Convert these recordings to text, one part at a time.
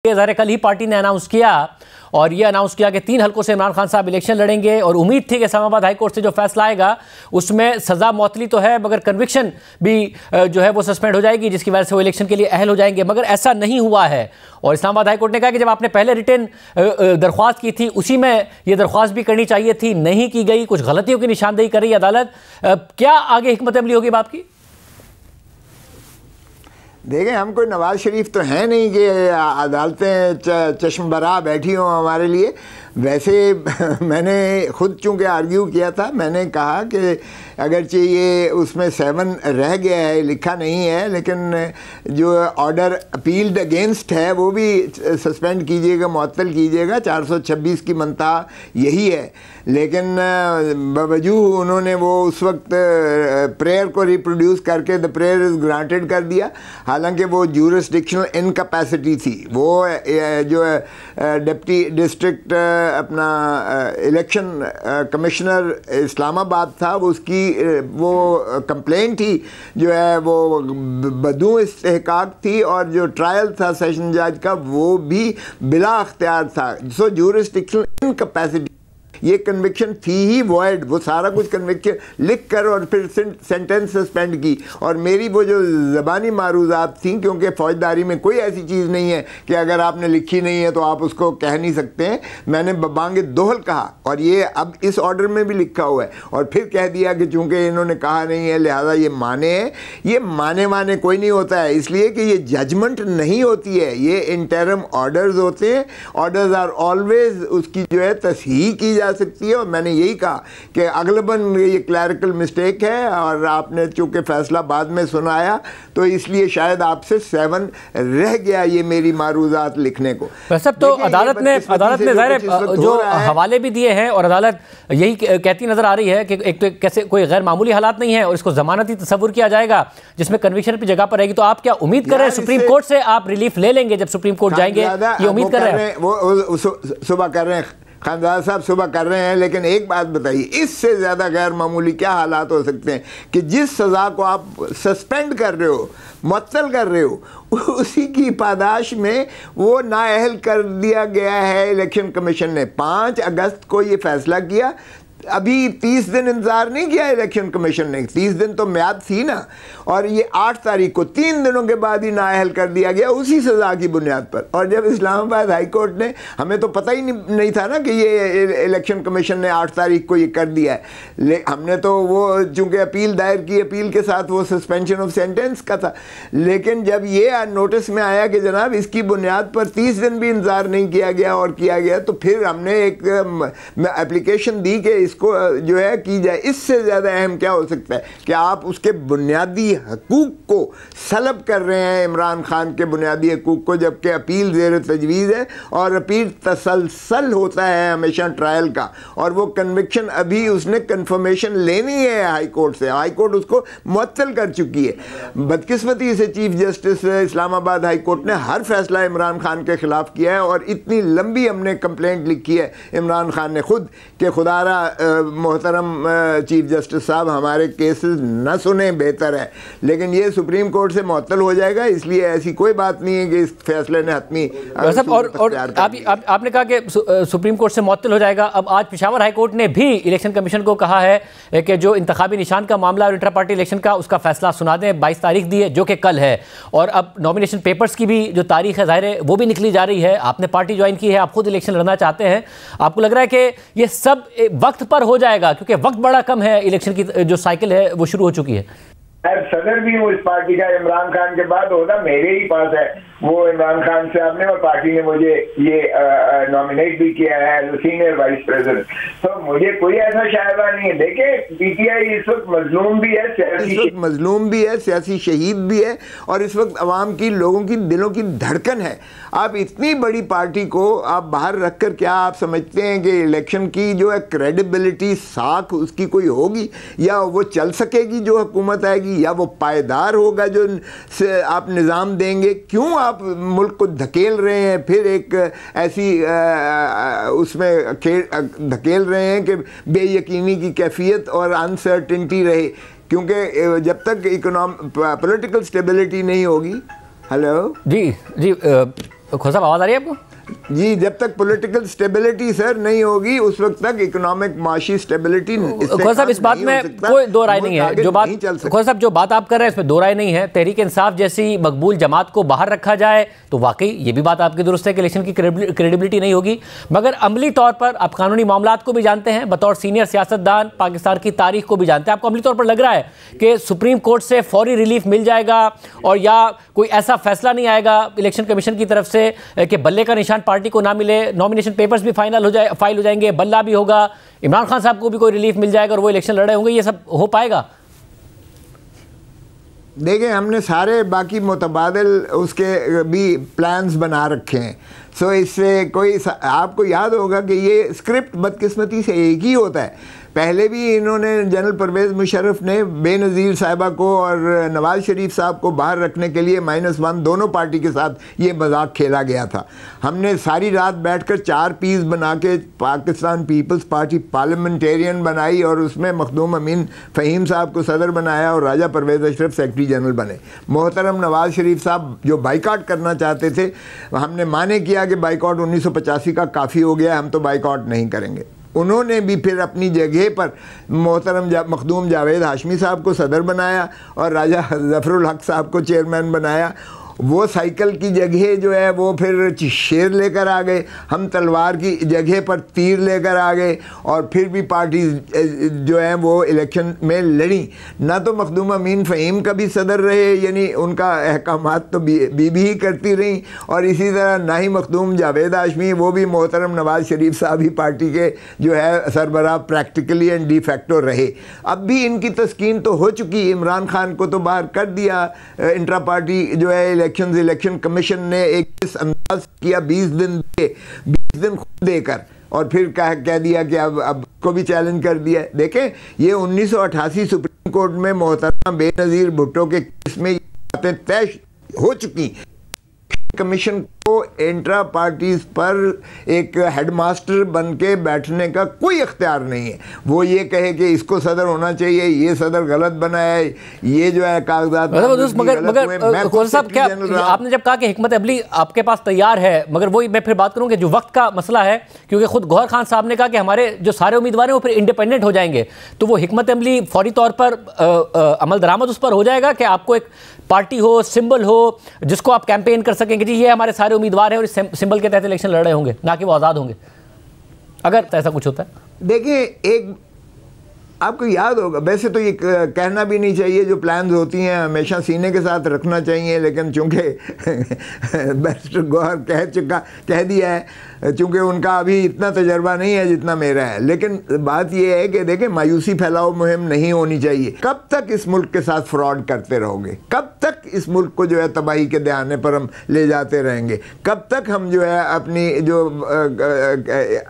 ज़ाहिर है कल ही पार्टी ने अनाउंस किया और ये अनाउंस किया कि 3 हल्कों से इमरान खान साहब इलेक्शन लड़ेंगे और उम्मीद थी कि इस्लामाबाद हाई कोर्ट से जो फैसला आएगा उसमें सजा मौतली तो है मगर कन्विक्शन भी जो है वो सस्पेंड हो जाएगी, जिसकी वजह से वो इलेक्शन के लिए अहल हो जाएंगे। मगर ऐसा नहीं हुआ है और इस्लामाबाद हाई कोर्ट ने कहा कि जब आपने पहले रिटर्न दरख्वास्त की थी उसी में ये दरख्वास्त भी करनी चाहिए थी, नहीं की गई, कुछ गलतियों की निशानदेही कर रही अदालत। क्या आगे हिकमत अमली होगी बाप की? देखें, हम कोई नवाज शरीफ तो हैं नहीं कि अदालतें चश्मबरा बैठी हों हमारे लिए। वैसे मैंने खुद चूँकि आर्ग्यू किया था, मैंने कहा कि अगरचे ये उसमें 7 रह गया है, लिखा नहीं है, लेकिन जो ऑर्डर अपील्ड अगेंस्ट है वो भी सस्पेंड कीजिएगा, मुअत्तल कीजिएगा। 426 की मनता यही है, लेकिन बावजूद उन्होंने वो उस वक्त प्रेयर को रिप्रोड्यूस करके द प्रेयर इज़ ग्रांटेड कर दिया, हालांकि वो ज्यूरिसडिक्शनल इनकैपेसिटी थी। वो जो डिप्टी डिस्ट्रिक्ट अपना इलेक्शन कमिश्नर इस्लामाबाद था, वो उसकी वो कंप्लेंट थी जो है वो बदू इस्तेहकाक थी, और जो ट्रायल था सेशन जज का वो भी बिला अख्तियार था। सो ज्यूरिसडिक्शनल इनकैपेसिटी, ये कन्विक्शन थी ही वॉइड। वो सारा कुछ कन्विक्शन लिख कर और फिर सेंटेंस सस्पेंड की। और मेरी वो जो ज़बानी मारूज़ात थी, क्योंकि फ़ौजदारी में कोई ऐसी चीज़ नहीं है कि अगर आपने लिखी नहीं है तो आप उसको कह नहीं सकते हैं, मैंने बबांगे दोहल कहा और ये अब इस ऑर्डर में भी लिखा हुआ है। और फिर कह दिया कि चूँकि इन्होंने कहा नहीं है लिहाजा ये माने हैं। ये माने कोई नहीं होता है, इसलिए कि ये जजमेंट नहीं होती है, ये इंटरम ऑर्डर्स होते हैं। ऑर्डर्स आर ऑलवेज उसकी जो है तस्हीह की जा सकती है। और मैंने यही कहा कि अगलबन ये क्लैरिकल मिस्टेक है और आपने चूंकि फैसला बाद में सुनाया तो इसलिए शायद आपसे 7 रह गया ये मेरी मारूजात लिखने को। वैसे तो अदालत ने ज़ाहिर जो हवाले भी दिए हैं और अदालत यही कहती नजर आ रही है कि एक तो कैसे कोई गैर मामूली हालात नहीं है और इसको जमानती तस्वुर किया जाएगा जिसमें कन्विक्शन की जगह पर रहेगी। तो आप क्या उम्मीद कर रहे हैं सुप्रीम कोर्ट से आप रिलीफ ले लेंगे जब सुप्रीम कोर्ट जाएंगे? ये उम्मीद कर रहे हैं? वो सुबह कर रहे हैं, खानदार साहब सुबह कर रहे हैं, लेकिन एक बात बताइए, इससे ज़्यादा गैर मामूली क्या हालात हो सकते हैं कि जिस सज़ा को आप सस्पेंड कर रहे हो, मुअत्तल कर रहे हो, उसी की पादाश में वो नाअहल कर दिया गया है। इलेक्शन कमीशन ने 5 अगस्त को ये फैसला किया। अभी 30 दिन इंतज़ार नहीं किया इलेक्शन कमीशन ने, 30 दिन तो म्याद थी ना, और ये 8 तारीख को 3 दिनों के बाद ही नाअहल कर दिया गया उसी सज़ा की बुनियाद पर। और जब इस्लामाबाद हाई कोर्ट ने, हमें तो पता ही नहीं था ना कि ये इलेक्शन कमीशन ने 8 तारीख को ये कर दिया है। हमने तो वो चूँकि अपील दायर की, अपील के साथ वो सस्पेंशन ऑफ सेंटेंस का था, लेकिन जब ये नोटिस में आया कि जनाब इसकी बुनियाद पर 30 दिन भी इंतज़ार नहीं किया गया और किया गया, तो फिर हमने एक एप्लीकेशन दी कि इसको जो है की जाए। इससे ज़्यादा अहम क्या हो सकता है कि आप उसके बुनियादी हकूक़ को सलब कर रहे हैं, इमरान खान के बुनियादी हकूक़ को, जबकि अपील ज़ेर तजवीज़ है और अपील तसलसल होता है हमेशा ट्रायल का। और वो कन्विक्शन अभी उसने कन्फर्मेशन लेनी है हाई कोर्ट से, हाई कोर्ट उसको मुअत्तल कर चुकी है। बदकिस्मती से chief justice Islamabad high court ने हर फैसला इमरान खान के ख़िलाफ़ किया है और इतनी लंबी हमने कंप्लेंट लिखी है इमरान खान ने खुद कि खुदारा मोहतरम चीफ जस्टिस साहब हमारे केसेस न सुने बेहतर है, लेकिन ये सुप्रीम कोर्ट से मुअत्तल हो जाएगा, इसलिए ऐसी कोई बात नहीं है कि इस फैसले ने हतमी और आपने कहा कि सुप्रीम कोर्ट से मुअत्तल हो जाएगा। अब आज पेशावर हाई कोर्ट ने भी इलेक्शन कमीशन को कहा है कि जो इंतखाबी निशान का मामला और इंटर पार्टी इलेक्शन का उसका फैसला सुना दें। 22 तारीख दी है जो कि कल है, और अब नॉमिनेशन पेपर्स की भी जो तारीख है ज़ाहिर है वो भी निकली जा रही है। आपने पार्टी ज्वाइन की है, आप खुद इलेक्शन लड़ना चाहते हैं, आपको लग रहा है कि ये सब वक्त पर हो जाएगा क्योंकि वक्त बड़ा कम है, इलेक्शन की जो साइकिल है वो शुरू हो चुकी है? सदर भी हूँ इस पार्टी का, इमरान खान के बाद होना मेरे ही पास है वो इमरान खान साहब ने, और पार्टी ने मुझे ये नॉमिनेट भी किया है एज सीनियर वाइस प्रेसिडेंट। तो मुझे कोई ऐसा शायरा नहीं है। देखिए पीटीआई इस वक्त मजलूम भी है, सियासी शहीद भी है, और इस वक्त अवाम की, लोगों की दिलों की धड़कन है। आप इतनी बड़ी पार्टी को आप बाहर रख कर क्या आप समझते हैं कि इलेक्शन की जो है क्रेडिबिलिटी साख उसकी कोई होगी, या वो चल सकेगी जो हुकूमत आएगी, या वो पायदार होगा जो आप निज़ाम देंगे? क्यों आप मुल्क को धकेल रहे हैं फिर एक ऐसी उसमें धकेल रहे हैं कि बेयकीनी की कैफियत और अनसर्टिनिटी रहे? क्योंकि जब तक पॉलिटिकल स्टेबिलिटी नहीं होगी। हेलो जी खोसा साहब आवाज़ आ रही है आपको? जी, जब तक पॉलिटिकल स्टेबिलिटी सर नहीं होगी उस वक्त तक इकोनॉमिक माशी स्टेबिलिटी। खोसा साहब इस बात में कोई दो राय नहीं है, जो बात खोसा साहब जो बात आप कर रहे हैं इसमें दो राय नहीं है। तहरीक इंसाफ जैसी मकबूल जमात को बाहर रखा जाए तो वाकई ये भी बात आपकी दुरुस्त है कि इलेक्शन की क्रेडिबिलिटी नहीं होगी, मगर अमली तौर पर आप कानूनी मामलात को भी जानते हैं, बतौर सीनियर सियासतदान पाकिस्तान की तारीख को भी जानते हैं, आपको अमली तौर पर लग रहा है कि सुप्रीम कोर्ट से फौरी रिलीफ मिल जाएगा और या कोई ऐसा फैसला नहीं आएगा इलेक्शन कमीशन की तरफ से कि बल्ले का निशान पार्टी को ना मिले, नॉमिनेशन पेपर्स भी फाइल हो जाएंगे, बल्ला भी होगा, इमरान खान साहब को भी कोई रिलीफ मिल जाएगा और वो इलेक्शन लड़े होंगे, ये सब हो पाएगा? देखिए, हमने सारे बाकी मुतबादिल उसके भी प्लान्स बना रखे हैं। सो इससे कोई आपको याद होगा कि ये स्क्रिप्ट बदकिस्मती से एक ही होता है। पहले भी इन्होंने जनरल परवेज़ मुशर्रफ ने बेनज़ीर साहिबा को और नवाज़ शरीफ साहब को बाहर रखने के लिए -1 दोनों पार्टी के साथ ये मजाक खेला गया था। हमने सारी रात बैठकर 4 पीस बना के पाकिस्तान पीपल्स पार्टी पार्लियामेंटेरियन बनाई और उसमें मखदूम अमीन फ़हीम साहब को सदर बनाया और राजा परवेज़ अशरफ सेक्रेटरी जनरल बने। मोहतरम नवाज़ शरीफ साहब जो बाइकआउट करना चाहते थे, हमने माने किया कि बाइकआउट 1985 का काफ़ी हो गया, हम तो बाइकआउट नहीं करेंगे। उन्होंने भी फिर अपनी जगह पर मोहतरम मखदूम जावेद हाशमी साहब को सदर बनाया और राजा ज़फ़रुल हक साहब को चेयरमैन बनाया। वो साइकिल की जगह जो है वो फिर शेर लेकर आ गए, हम तलवार की जगह पर तीर लेकर आ गए और फिर भी पार्टी जो है वो इलेक्शन में लड़ी। ना तो मखदूम अमीन फ़हीम का भी सदर रहे, यानी उनका अहकामात तो बीबी ही करती रहीं, और इसी तरह ना ही मखदूम जावेद हाशमी, वो भी मोहतरम नवाज़ शरीफ साहब ही पार्टी के जो है सरबराह प्रैक्टिकली एंड डी फैक्टो रहे। अब भी इनकी तस्कीन तो हो चुकी, इमरान खान को तो बाहर कर दिया इंट्रा पार्टी जो है इलेक्शन कमीशन ने एक अंदाज किया 20 दिन खुद देकर, और फिर कह दिया कि अब को भी चैलेंज कर दिया। देखें, ये 1988 सुप्रीम कोर्ट में मोहतरमा बेनज़ीर भुट्टो के केस में बातें तय हो चुकी। कमीशन को इंट्रा पार्टीज पर एक हेडमास्टर बन के बैठने का कोई इख्तियार नहीं है। वो ये कहे कि इसको सदर होना चाहिए, ये सदर गलत बना है, ये जो है कागजात मगर खोसा साहब, क्या आपने जब कहा कि हिकमत अमली आपके पास तैयार है, मगर वही मैं फिर बात करूं कि जो वक्त का मसला है, क्योंकि खुद गौहर खान साहब ने कहा कि हमारे जो सारे उम्मीदवार हैं वो फिर इंडिपेंडेंट हो जाएंगे, तो वो हिकमत अमली फौरी तौर पर अमल दरामद उस पर हो जाएगा कि आपको एक पार्टी हो, सिंबल हो, जिसको आप कैंपेन कर सकेंगे जी ये हमारे सारे उम्मीदवार हैं और इस सिंबल के तहत इलेक्शन लड़ रहे होंगे, ना कि वो आज़ाद होंगे, अगर ऐसा कुछ होता है? देखिए, एक आपको याद होगा, वैसे तो ये कहना भी नहीं चाहिए, जो प्लान्स होती हैं हमेशा सीने के साथ रखना चाहिए, लेकिन चूंकि बैरिस्टर गौहर कह दिया है, चूंकि उनका अभी इतना तजर्बा नहीं है जितना मेरा है। लेकिन बात यह है कि देखें, मायूसी फैलाओ मुहिम नहीं होनी चाहिए। कब तक इस मुल्क के साथ फ्रॉड करते रहोगे? कब तक इस मुल्क को जो है तबाही के दयाने पर हम ले जाते रहेंगे? कब तक हम जो है अपनी जो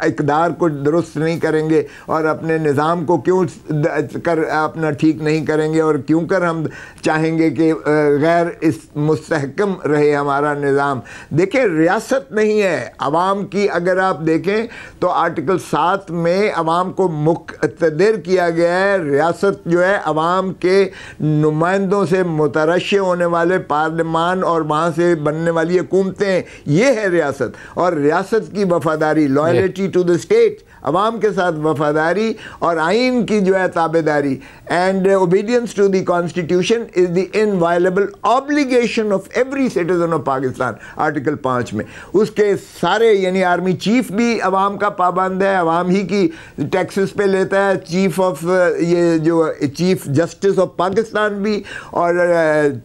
इक़दार को दुरुस्त नहीं करेंगे और अपने निज़ाम को क्यों कर अपना ठीक नहीं करेंगे, और क्यों कर हम चाहेंगे कि गैर इस मुस्तहकम रहे हमारा निज़ाम? देखें, रियासत नहीं है अवाम की। अगर आप देखें तो आर्टिकल 7 में अवाम को मुक़्तदिर किया गया है। रियासत जो है अवाम के नुमाइंदों से मुतरश्शे होने वाले पार्लिमान और वहाँ से बनने वाली हुकूमतें, ये है रियासत। और रियासत की वफादारी, लॉयल्टी टू द स्टेट, अवाम के साथ वफादारी और आइन की जो है ताबेदारी, and obedience to the constitution is the inviolable obligation of every citizen of Pakistan. Article 5 में उसके सारे, यानी आर्मी चीफ भी अवाम का पाबंद है, अवाम ही की टैक्सेस पे लेता है, चीफ ऑफ ये जो चीफ जस्टिस ऑफ पाकिस्तान भी, और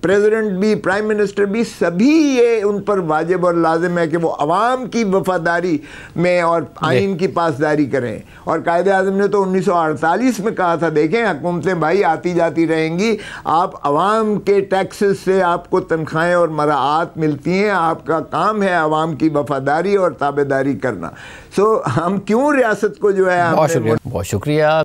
प्रेसिडेंट भी, प्राइम मिनिस्टर भी, सभी ये उन पर वाजिब और लाजिम है कि वो अवाम की वफादारी में और आइन की पासदारी करें। और कायदे आज़म ने तो 1948 में कहा था, देखें हुकूमतें भाई आती जाती रहेंगी, आप अवाम के टैक्सेस से आपको तनख्वाहें और मराआत मिलती हैं, आपका काम है अवाम की वफादारी और ताबेदारी करना। सो हम क्यों रियासत को जो है, बहुत शुक्रिया।